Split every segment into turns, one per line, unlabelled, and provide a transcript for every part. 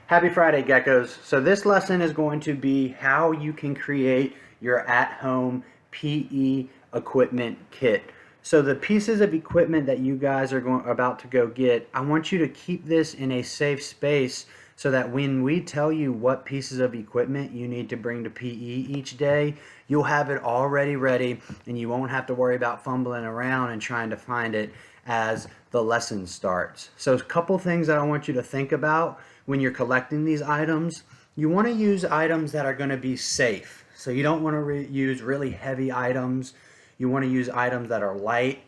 Happy Friday, geckos. So this lesson is going to be how you can create your at-home PE equipment kit. So the pieces of equipment that you guys are about to go get, I want you to keep this in a safe space so that when we tell you what pieces of equipment you need to bring to PE each day, you'll have it already ready and you won't have to worry about fumbling around and trying to find it as the lesson starts. So a couple things that I want you to think about when you're collecting these items. You want to use items that are going to be safe. So you don't want to use really heavy items. You want to use items that are light,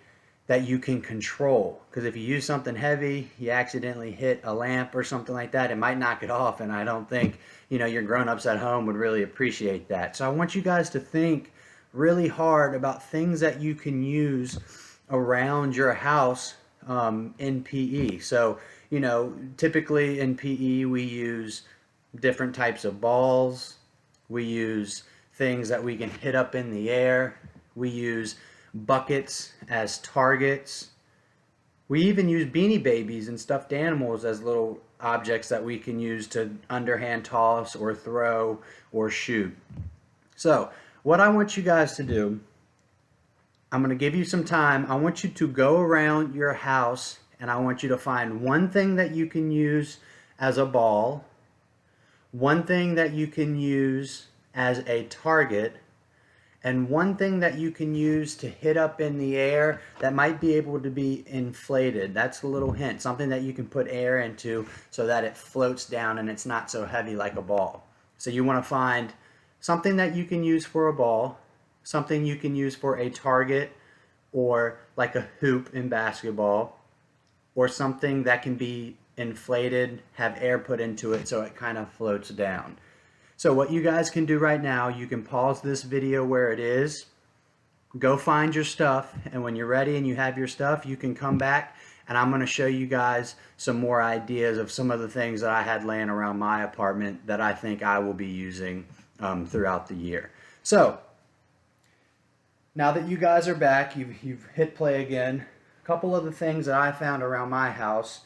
that you can control. Because if you use something heavy, you accidentally hit a lamp or something like that, it might knock it off. And I don't think, your grown-ups at home would really appreciate that. So I want you guys to think really hard about things that you can use around your house in PE. So, typically in PE we use different types of balls. We use things that we can hit up in the air. We use buckets as targets. We even use beanie babies and stuffed animals as little objects that we can use to underhand toss or throw or shoot. So, what I want you guys to do, I'm going to give you some time. I want you to go around your house and I want you to find one thing that you can use as a ball, one thing that you can use as a target, and one thing that you can use to hit up in the air that might be able to be inflated. That's a little hint, something that you can put air into so that it floats down and it's not so heavy like a ball. So you want to find something that you can use for a ball, something you can use for a target or like a hoop in basketball, or something that can be inflated, have air put into it so it kind of floats down. So what you guys can do right now, you can pause this video where it is, go find your stuff, and when you're ready and you have your stuff, you can come back and I'm going to show you guys some more ideas of some of the things that I had laying around my apartment that I think I will be using throughout the year. So now that you guys are back, you've hit play again. A couple of the things that I found around my house.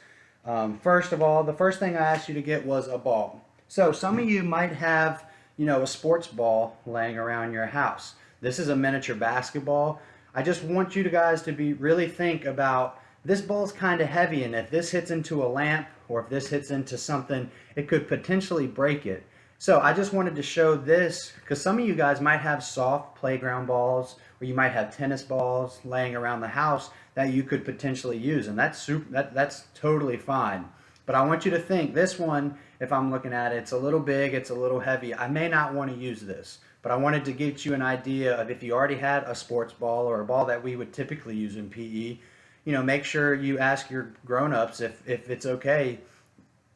First of all, the first thing I asked you to get was a ball. So some of you might have, a sports ball laying around your house. This is a miniature basketball. I just want you guys to really think about, this ball's kind of heavy, and if this hits into a lamp or if this hits into something, it could potentially break it. So I just wanted to show this because some of you guys might have soft playground balls, or you might have tennis balls laying around the house that you could potentially use, and that's totally fine. But I want you to think, this one, if I'm looking at it, it's a little big, it's a little heavy. I may not want to use this, but I wanted to get you an idea of, if you already had a sports ball or a ball that we would typically use in PE, make sure you ask your grown-ups if it's okay,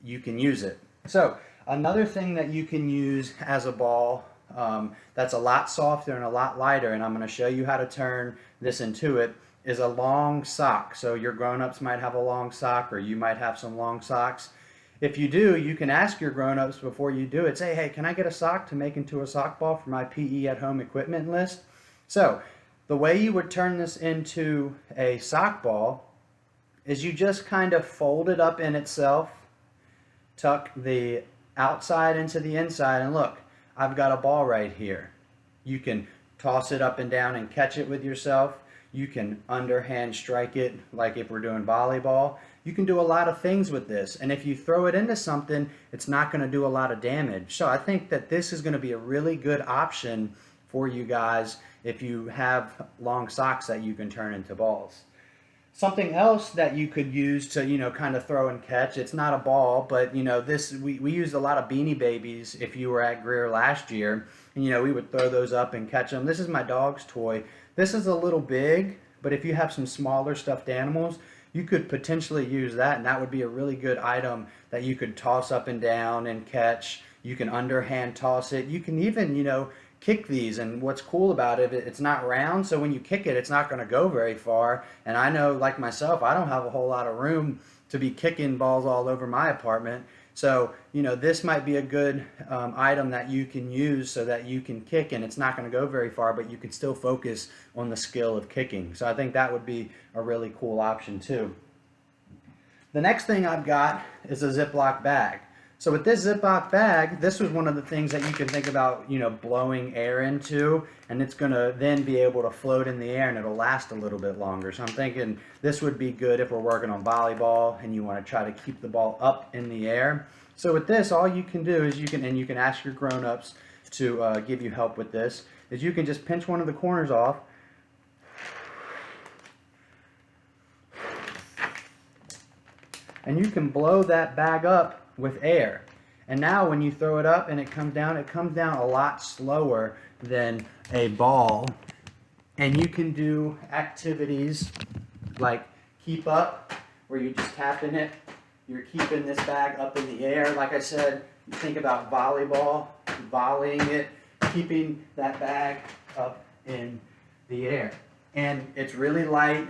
you can use it. So another thing that you can use as a ball that's a lot softer and a lot lighter, and I'm going to show you how to turn this into it, is a long sock. So your grown-ups might have a long sock, or you might have some long socks. If you do, you can ask your grown-ups before you do it, say, hey, can I get a sock to make into a sock ball for my PE at home equipment list? So the way you would turn this into a sock ball is you just kind of fold it up in itself, tuck the outside into the inside, and look, I've got a ball right here. You can toss it up and down and catch it with yourself. You can underhand strike it like if we're doing volleyball. You can do a lot of things with this, and if you throw it into something, it's not going to do a lot of damage. So I think that this is going to be a really good option for you guys if you have long socks that you can turn into balls. Something else that you could use to, kind of throw and catch, it's not a ball, but, this, we used a lot of beanie babies if you were at Greer last year, and, we would throw those up and catch them. This is my dog's toy. This is a little big, but if you have some smaller stuffed animals, you could potentially use that, and that would be a really good item that you could toss up and down and catch. You can underhand toss it. You can even, kick these, and what's cool about it, it's not round, so when you kick it, it's not going to go very far. And I know, like myself, I don't have a whole lot of room to be kicking balls all over my apartment. So, this might be a good item that you can use so that you can kick, and it's not going to go very far, but you can still focus on the skill of kicking. So I think that would be a really cool option too. The next thing I've got is a Ziploc bag. So with this Ziploc bag, this was one of the things that you can think about, you know, blowing air into, and it's going to then be able to float in the air and it'll last a little bit longer. So I'm thinking this would be good if we're working on volleyball and you want to try to keep the ball up in the air. So with this, all you can do is you can ask your grown-ups to give you help with this, is you can just pinch one of the corners off. And you can blow that bag up with air. And now when you throw it up and it comes down a lot slower than a ball. And you can do activities like keep up, where you're just tapping it. You're keeping this bag up in the air. Like I said, you think about volleyball, volleying it, keeping that bag up in the air. And it's really light.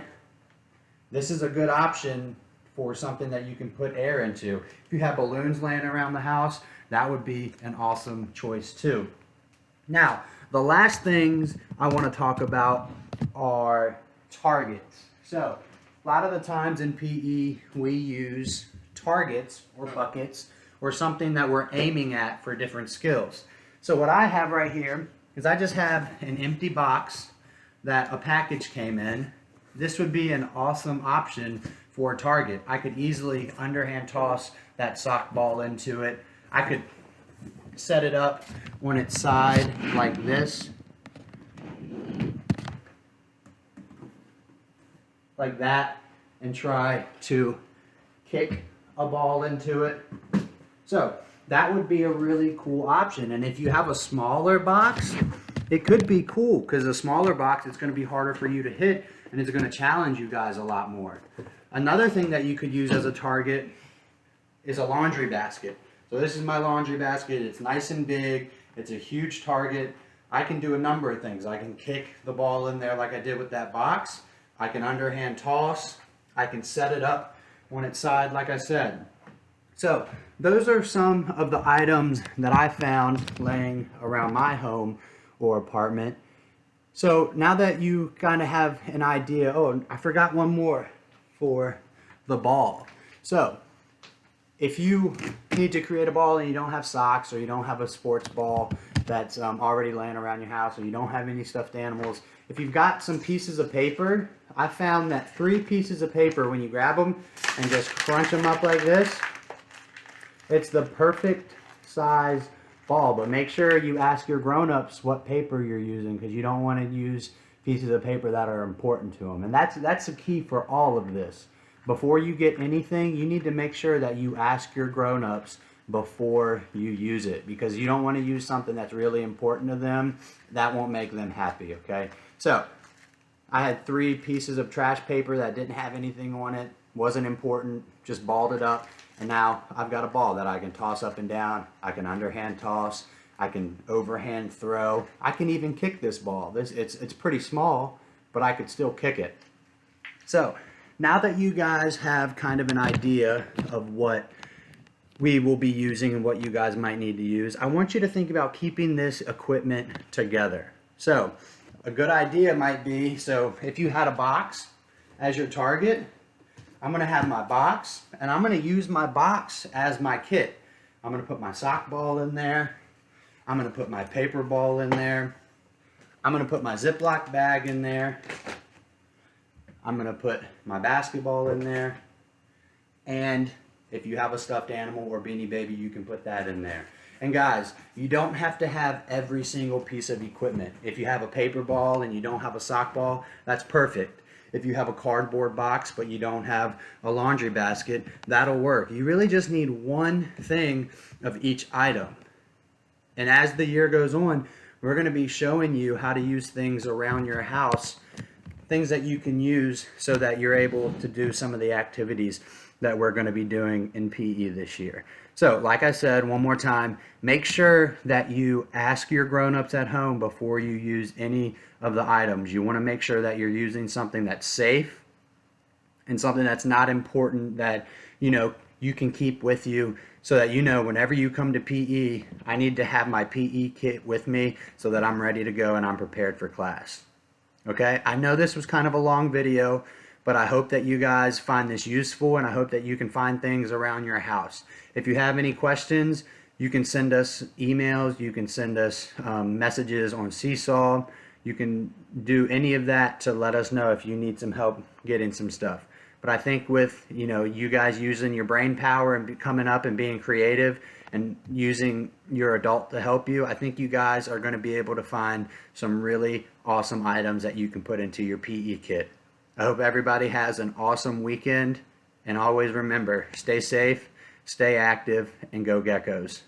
This is a good option for something that you can put air into. If you have balloons laying around the house, that would be an awesome choice too. Now, the last things I want to talk about are targets. So, a lot of the times in PE, we use targets or buckets or something that we're aiming at for different skills. So what I have right here is I just have an empty box that a package came in. This would be an awesome option for a target. I could easily underhand toss that sock ball into it. I could set it up on its side like this, like that, and try to kick a ball into it. So that would be a really cool option. And if you have a smaller box, it could be cool, because a smaller box, it's going to be harder for you to hit and it's going to challenge you guys a lot more. Another thing that you could use as a target is a laundry basket. So this is my laundry basket. It's nice and big. It's a huge target. I can do a number of things. I can kick the ball in there like I did with that box. I can underhand toss. I can set it up on its side like I said. So those are some of the items that I found laying around my home or apartment. So now that you kind of have an idea, oh, I forgot one more for the ball. So if you need to create a ball and you don't have socks, or you don't have a sports ball that's already laying around your house, or you don't have any stuffed animals, if you've got some pieces of paper, I found that 3 pieces of paper, when you grab them and just crunch them up like this, it's the perfect size ball. But make sure you ask your grown-ups what paper you're using, because you don't want to use pieces of paper that are important to them. And that's the key for all of this. Before you get anything, you need to make sure that you ask your grown-ups before you use it, because you don't want to use something that's really important to them. That won't make them happy, okay? So I had 3 pieces of trash paper that didn't have anything on it, wasn't important, just balled it up, and now I've got a ball that I can toss up and down. I can underhand toss, I can overhand throw, I can even kick this ball. It's pretty small, but I could still kick it. So now that you guys have kind of an idea of what we will be using and what you guys might need to use, I want you to think about keeping this equipment together. So a good idea might be, so if you had a box as your target, I'm going to have my box, and I'm going to use my box as my kit. I'm going to put my sock ball in there. I'm going to put my paper ball in there. I'm going to put my Ziploc bag in there. I'm going to put my basketball in there. And if you have a stuffed animal or Beanie Baby, you can put that in there. And guys, you don't have to have every single piece of equipment. If you have a paper ball and you don't have a sock ball, that's perfect. If you have a cardboard box but you don't have a laundry basket, that'll work. You really just need one thing of each item. And as the year goes on, we're going to be showing you how to use things around your house, things that you can use so that you're able to do some of the activities that we're going to be doing in PE this year. So, like I said, one more time, make sure that you ask your grown-ups at home before you use any of the items. You want to make sure that you're using something that's safe and something that's not important, that you can keep with you, so that whenever you come to PE, I need to have my PE kit with me so that I'm ready to go and I'm prepared for class. Okay, I know this was kind of a long video, But I hope that you guys find this useful, and I hope that you can find things around your house. If you have any questions, you can send us emails, you can send us messages on Seesaw. You can do any of that to let us know if you need some help getting some stuff. But I think with, you guys using your brain power and coming up and being creative and using your adult to help you, I think you guys are going to be able to find some really awesome items that you can put into your PE kit. I hope everybody has an awesome weekend, and always remember, stay safe, stay active, and go Geckos.